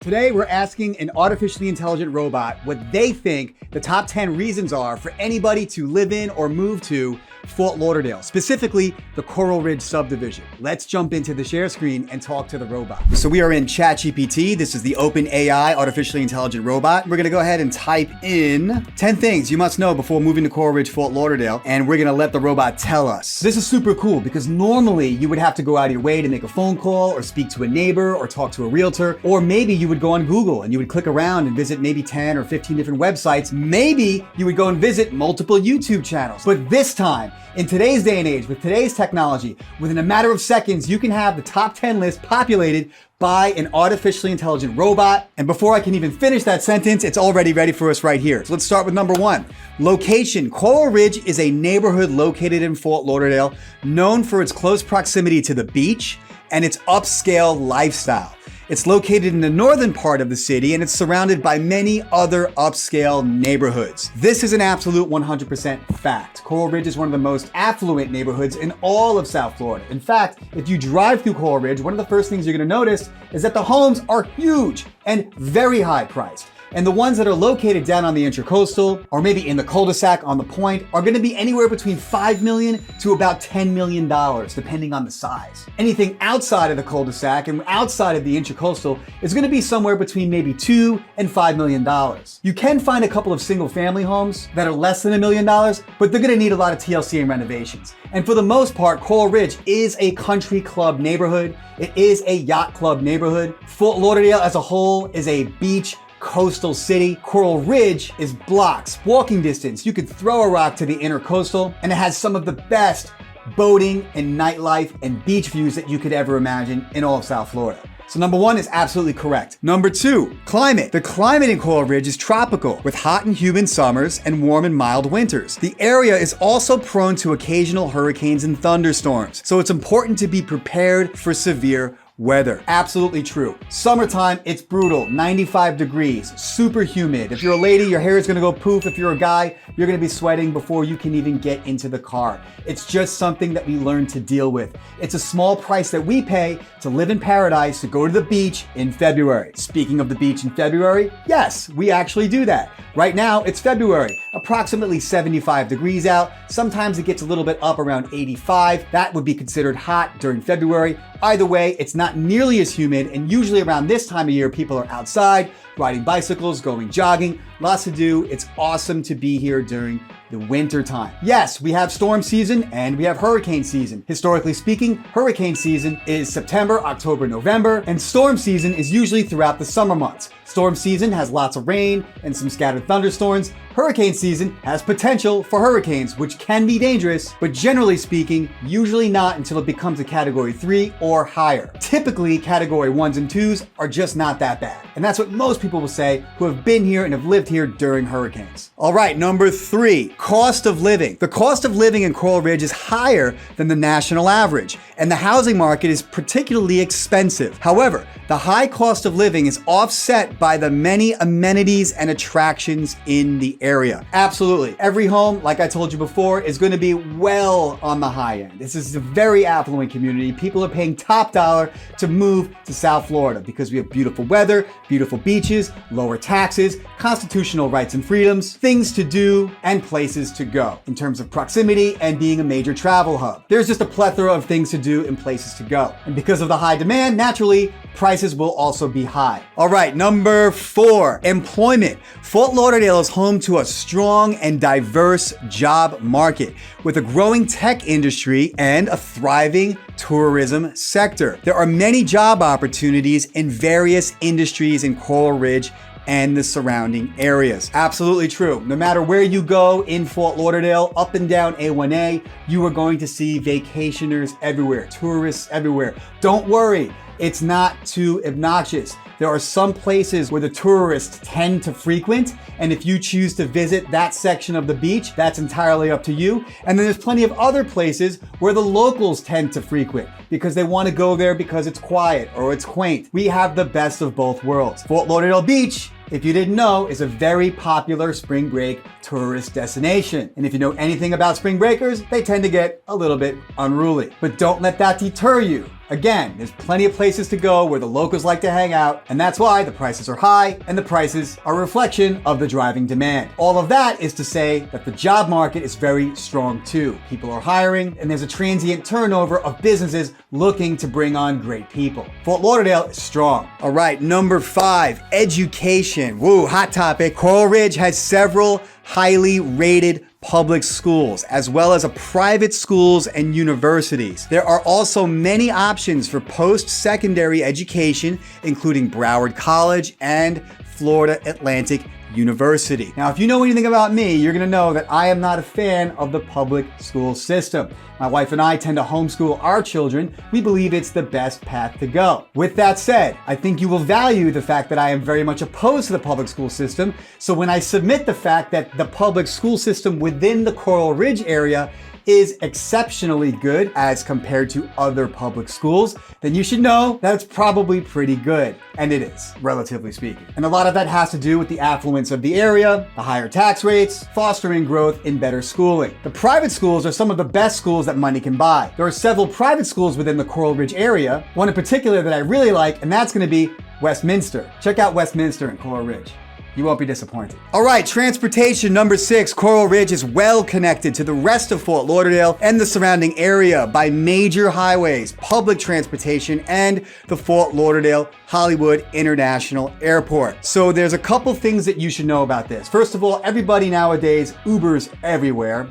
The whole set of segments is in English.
Today, we're asking an artificially intelligent robot what they think the top 10 reasons are for anybody to live in or move to Fort Lauderdale, specifically the Coral Ridge subdivision. Let's jump into the share screen and talk to the robot. So we are in ChatGPT. This is the OpenAI artificially intelligent robot. We're gonna go ahead and type in 10 things you must know before moving to Coral Ridge, Fort Lauderdale, and we're gonna let the robot tell us. This is super cool because normally you would have to go out of your way to make a phone call or speak to a neighbor or talk to a realtor, or maybe you would go on Google and you would click around and visit maybe 10 or 15 different websites. Maybe you would go and visit multiple YouTube channels. But this time, in today's day and age, with today's technology, within a matter of seconds, you can have the top 10 list populated by an artificially intelligent robot. And before I can even finish that sentence, it's already ready for us right here. So let's start with number one. Location. Coral Ridge is a neighborhood located in Fort Lauderdale, known for its close proximity to the beach and its upscale lifestyle. It's located in the northern part of the city and it's surrounded by many other upscale neighborhoods. This is an absolute 100% fact. Coral Ridge is one of the most affluent neighborhoods in all of South Florida. In fact, if you drive through Coral Ridge, one of the first things you're gonna notice is that the homes are huge and very high priced. And the ones that are located down on the Intracoastal, or maybe in the cul-de-sac on the point, are gonna be anywhere between $5 million to about $10 million, depending on the size. Anything outside of the cul-de-sac and outside of the Intracoastal is gonna be somewhere between maybe $2 and $5 million. You can find a couple of single family homes that are less than $1 million, but they're gonna need a lot of TLC and renovations. And for the most part, Coral Ridge is a country club neighborhood. It is a yacht club neighborhood. Fort Lauderdale as a whole is a beach coastal city. Coral Ridge is blocks, walking distance. You could throw a rock to the Intercoastal, and it has some of the best boating and nightlife and beach views that you could ever imagine in all of South Florida. So number one is absolutely correct. Number two, climate. The climate in Coral Ridge is tropical with hot and humid summers and warm and mild winters. The area is also prone to occasional hurricanes and thunderstorms, so it's important to be prepared for severe weather. Absolutely true. Summertime, it's brutal. 95 degrees, super humid. If you're a lady, your hair is gonna go poof. If you're a guy, you're gonna be sweating before you can even get into the car. It's just something that we learn to deal with. It's a small price that we pay to live in paradise, to go to the beach in February. Speaking of the beach in February, yes, we actually do that. Right now, it's February, approximately 75 degrees out. Sometimes it gets a little bit up around 85. That would be considered hot during February. Either way, it's not nearly as humid, and usually around this time of year, people are outside, riding bicycles, going jogging, lots to do. It's awesome to be here during the winter time. Yes, we have storm season and we have hurricane season. Historically speaking, hurricane season is September, October, November, and storm season is usually throughout the summer months. Storm season has lots of rain and some scattered thunderstorms. Hurricane season has potential for hurricanes, which can be dangerous, but generally speaking, usually not until it becomes a category 3 or higher. Typically, category 1s and 2s are just not that bad. And that's what most people will say who have been here and have lived here during hurricanes. All right, number 3, cost of living. The cost of living in Coral Ridge is higher than the national average, and the housing market is particularly expensive. However, the high cost of living is offset by the many amenities and attractions in the area. Absolutely. Every home, like I told you before, is going to be well on the high end. This is a very affluent community. People are paying top dollar to move to South Florida because we have beautiful weather, beautiful beaches, lower taxes, constitutional rights and freedoms, things to do, and places to go in terms of proximity and being a major travel hub. There's just a plethora of things to do and places to go. And because of the high demand, naturally, prices will also be high. All right, number 4, employment. Fort Lauderdale is home to a strong and diverse job market with a growing tech industry and a thriving tourism sector. There are many job opportunities in various industries in Coral Ridge and the surrounding areas. Absolutely true. No matter where you go in Fort Lauderdale, up and down A1A, you are going to see vacationers everywhere, tourists everywhere. Don't worry, it's not too obnoxious. There are some places where the tourists tend to frequent, and if you choose to visit that section of the beach, that's entirely up to you. And then there's plenty of other places where the locals tend to frequent because they want to go there because it's quiet or it's quaint. We have the best of both worlds. Fort Lauderdale Beach, if you didn't know, is a very popular spring break tourist destination. And if you know anything about spring breakers, they tend to get a little bit unruly. But don't let that deter you. Again, there's plenty of places to go where the locals like to hang out, and that's why the prices are high, and the prices are a reflection of the driving demand. All of that is to say that the job market is very strong too. People are hiring, and there's a transient turnover of businesses looking to bring on great people. Fort Lauderdale is strong. All right, number 5, education. Woo, hot topic. Coral Ridge has several highly rated public schools, as well as private schools and universities. There are also many options for post-secondary education, including Broward College and Florida Atlantic University. Now, if you know anything about me, you're gonna know that I am not a fan of the public school system. My wife and I tend to homeschool our children. We believe it's the best path to go. With that said, I think you will value the fact that I am very much opposed to the public school system. So when I submit the fact that the public school system within the Coral Ridge area is exceptionally good as compared to other public schools, then you should know that it's probably pretty good. And it is, relatively speaking. And a lot of that has to do with the affluence of the area, the higher tax rates, fostering growth in better schooling. The private schools are some of the best schools that money can buy. There are several private schools within the Coral Ridge area, one in particular that I really like, and that's gonna be Westminster. Check out Westminster in Coral Ridge. You won't be disappointed. All right, transportation, number 6. Coral Ridge is well connected to the rest of Fort Lauderdale and the surrounding area by major highways, public transportation, and the Fort Lauderdale Hollywood International Airport. So there's a couple things that you should know about this. First of all, everybody nowadays Ubers everywhere.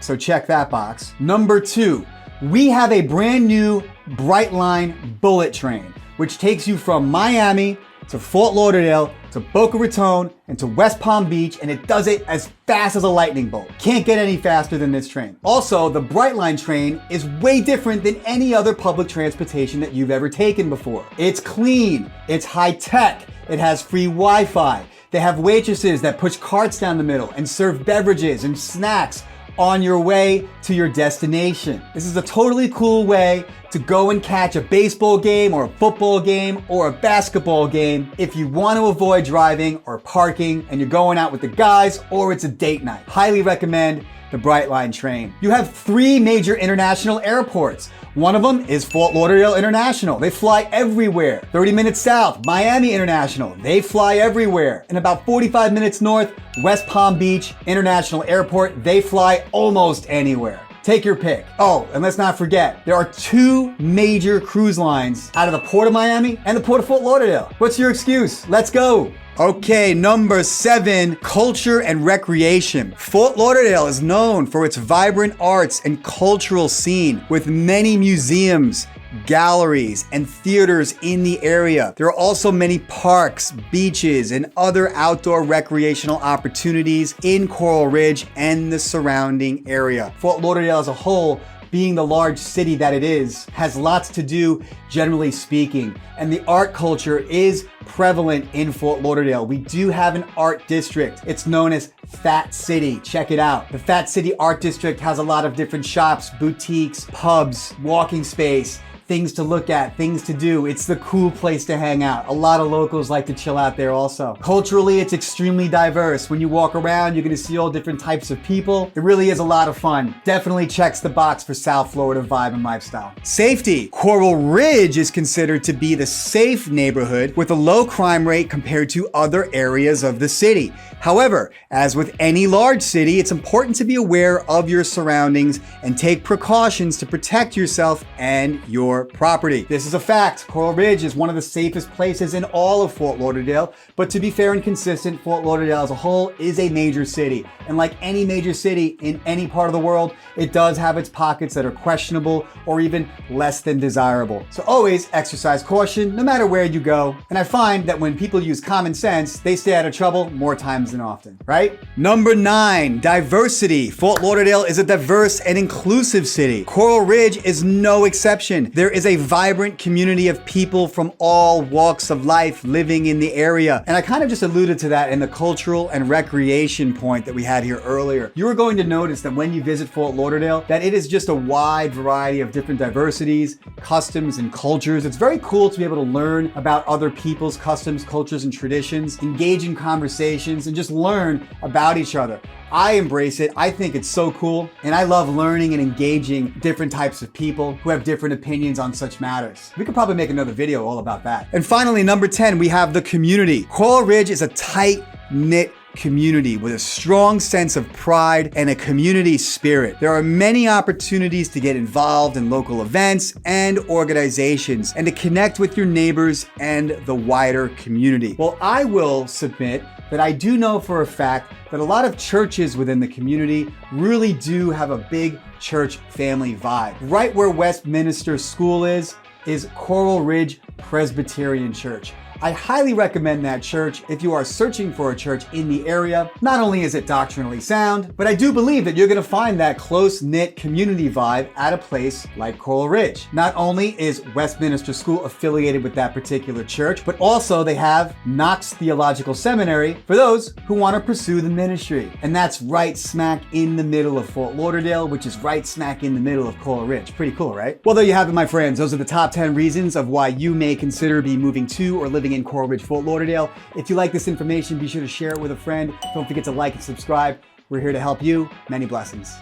So check that box. Number 2, we have a brand new Brightline bullet train, which takes you from Miami to Fort Lauderdale, to Boca Raton, and to West Palm Beach, and it does it as fast as a lightning bolt. Can't get any faster than this train. Also, the Brightline train is way different than any other public transportation that you've ever taken before. It's clean, it's high tech, it has free Wi-Fi. They have waitresses that push carts down the middle and serve beverages and snacks on your way to your destination. This is a totally cool way to go and catch a baseball game or a football game or a basketball game if you want to avoid driving or parking and you're going out with the guys or it's a date night. Highly recommend the Brightline train. You have 3 major international airports. One of them is Fort Lauderdale International. They fly everywhere. 30 minutes south, Miami International. They fly everywhere. And about 45 minutes north, West Palm Beach International Airport. They fly almost anywhere. Take your pick. Oh, and let's not forget, there are 2 major cruise lines out of the Port of Miami and the Port of Fort Lauderdale. What's your excuse? Let's go. Okay, number 7, culture and recreation. Fort Lauderdale is known for its vibrant arts and cultural scene with many museums, galleries, and theaters in the area. There are also many parks, beaches, and other outdoor recreational opportunities in Coral Ridge and the surrounding area. Fort Lauderdale as a whole, being the large city that it is, has lots to do, generally speaking. And the art culture is prevalent in Fort Lauderdale. We do have an art district. It's known as Fat City. Check it out. The Fat City Art District has a lot of different shops, boutiques, pubs, walking space, things to look at, things to do. It's the cool place to hang out. A lot of locals like to chill out there also. Culturally, it's extremely diverse. When you walk around, you're gonna see all different types of people. It really is a lot of fun. Definitely checks the box for South Florida vibe and lifestyle. Safety. Coral Ridge is considered to be the safe neighborhood with a low crime rate compared to other areas of the city. However, as with any large city, it's important to be aware of your surroundings and take precautions to protect yourself and your property. This is a fact. Coral Ridge is one of the safest places in all of Fort Lauderdale, but to be fair and consistent, Fort Lauderdale as a whole is a major city. And like any major city in any part of the world, it does have its pockets that are questionable or even less than desirable. So always exercise caution no matter where you go. And I find that when people use common sense, they stay out of trouble more times than often, right? Number 9, diversity. Fort Lauderdale is a diverse and inclusive city. Coral Ridge is no exception. There is a vibrant community of people from all walks of life living in the area. And I kind of just alluded to that in the cultural and recreation point that we had here earlier. You are going to notice that when you visit Fort Lauderdale, that it is just a wide variety of different diversities, customs, and cultures. It's very cool to be able to learn about other people's customs, cultures, and traditions, engage in conversations, and just learn about each other. I embrace it. I think it's so cool. And I love learning and engaging different types of people who have different opinions opinions on such matters. We could probably make another video all about that. And finally, number 10, we have the community. Coral Ridge is a tight-knit community with a strong sense of pride and a community spirit. There are many opportunities to get involved in local events and organizations and to connect with your neighbors and the wider community. Well, I will submit that I do know for a fact that a lot of churches within the community really do have a big church family vibe. Right where Westminster School is Coral Ridge Presbyterian Church. I highly recommend that church if you are searching for a church in the area. Not only is it doctrinally sound, but I do believe that you're gonna find that close-knit community vibe at a place like Coral Ridge. Not only is Westminster School affiliated with that particular church, but also they have Knox Theological Seminary for those who wanna pursue the ministry. And that's right smack in the middle of Fort Lauderdale, which is right smack in the middle of Coral Ridge. Pretty cool, right? Well, there you have it, my friends. Those are the top 10 reasons of why you may consider moving to or living in Coral Ridge, Fort Lauderdale. If you like this information, be sure to share it with a friend. Don't forget to like and subscribe. We're here to help you. Many blessings.